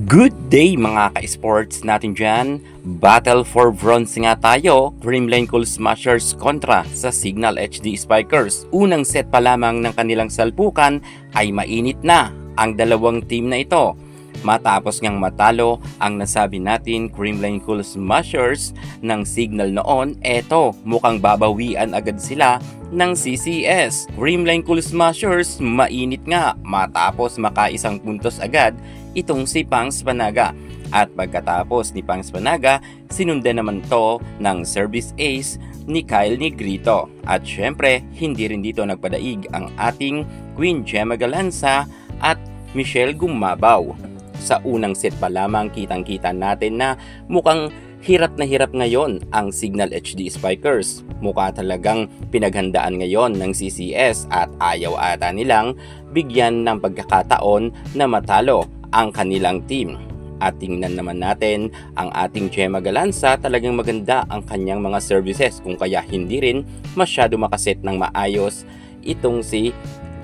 Good day mga ka-sports natin dyan. Battle for bronze nga tayo. Creamline Cool Smashers kontra sa Signal HD Spikers. Unang set pa lamang ng kanilang salpukan ay mainit na ang dalawang team na ito. Matapos ngang matalo ang nasabi natin Creamline Cool Smashers ng Signal noon, eto mukhang babawian agad sila ng CCS. Creamline Cool Smashers mainit nga matapos makaisang puntos agad itong si Pangs Panaga. At pagkatapos ni Pangs Panaga, sinundan naman to ng service ace ni Kyle Negrito. At syempre, hindi rin dito nagpadaig ang ating Queen Gemma Galanza at Michelle Gumabaw. Sa unang set pa lamang kitang-kita natin na mukhang hirap na hirap ngayon ang Signal HD Spikers. Mukha talagang pinaghandaan ngayon ng CCS at ayaw ata nilang bigyan ng pagkakataon na matalo ang kanilang team. At tingnan naman natin ang ating Gemma Galanza, talagang maganda ang kanyang mga services kung kaya hindi rin masyado makaset ng maayos itong si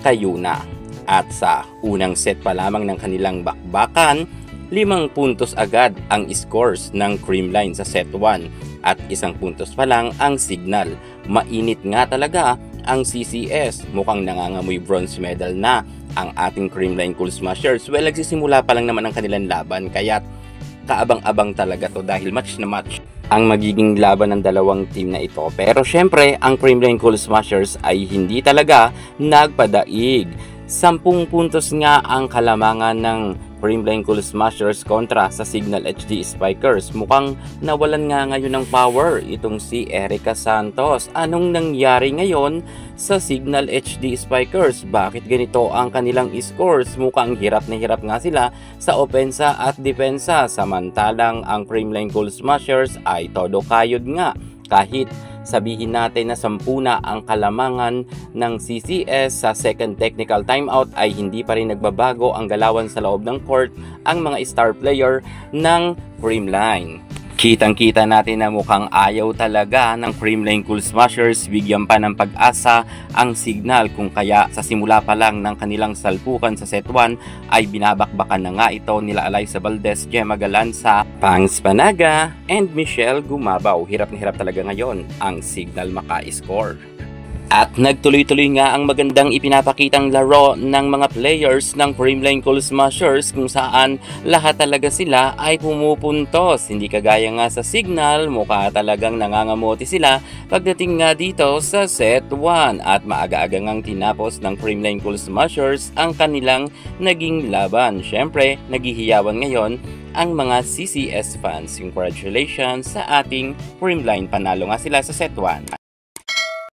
Kayuna. At sa unang set pa lamang ng kanilang bakbakan, 5 puntos agad ang scores ng Creamline sa set 1 at 1 puntos pa lang ang Signal. Mainit nga talaga ang CCS, mukhang nangangamoy bronze medal na ang ating Creamline Cool Smashers. Well, nagsisimula pa lang naman ang kanilang laban, kaya kaabang-abang talaga to dahil match na match ang magiging laban ng dalawang team na ito. Pero syempre, ang Creamline Cool Smashers ay hindi talaga nagpadaig. 10 puntos nga ang kalamangan ng Creamline Cool Smashers kontra sa Signal HD Spikers. Mukhang nawalan nga ngayon ng power itong si Erica Santos. Anong nangyari ngayon sa Signal HD Spikers? Bakit ganito ang kanilang scores? Mukhang hirap na hirap nga sila sa opensa at depensa. Samantalang ang Creamline Cool Smashers ay todo kayod nga. Kahit sabihin natin na 10 na ang kalamangan ng CCS sa second technical timeout ay hindi pa rin nagbabago ang galawan sa loob ng court ang mga star player ng Creamline. Kitang-kita natin na mukhang ayaw talaga ng Creamline Cool Smashers bigyan pa ng pag-asa ang Signal, kung kaya sa simula pa lang ng kanilang salpukan sa set 1 ay binabakbakan na nga ito nila Alyssa Valdez, Gemma Galanza, Pangs Panaga, and Michelle Gumabaw. Hirap na hirap talaga ngayon ang Signal maka-score. At nagtuloy-tuloy nga ang magandang ipinapakitang laro ng mga players ng Creamline Cool Smashers, kung saan lahat talaga sila ay pumupuntos. Hindi kagaya nga sa Signal, mukha talagang nangangamote sila pagdating nga dito sa set 1. At maaga-aga ngang tinapos ng Creamline Cool Smashers ang kanilang naging laban. Syempre, naghihiyawan ngayon ang mga CCS fans. Congratulations sa ating Creamline, panalo nga sila sa set 1.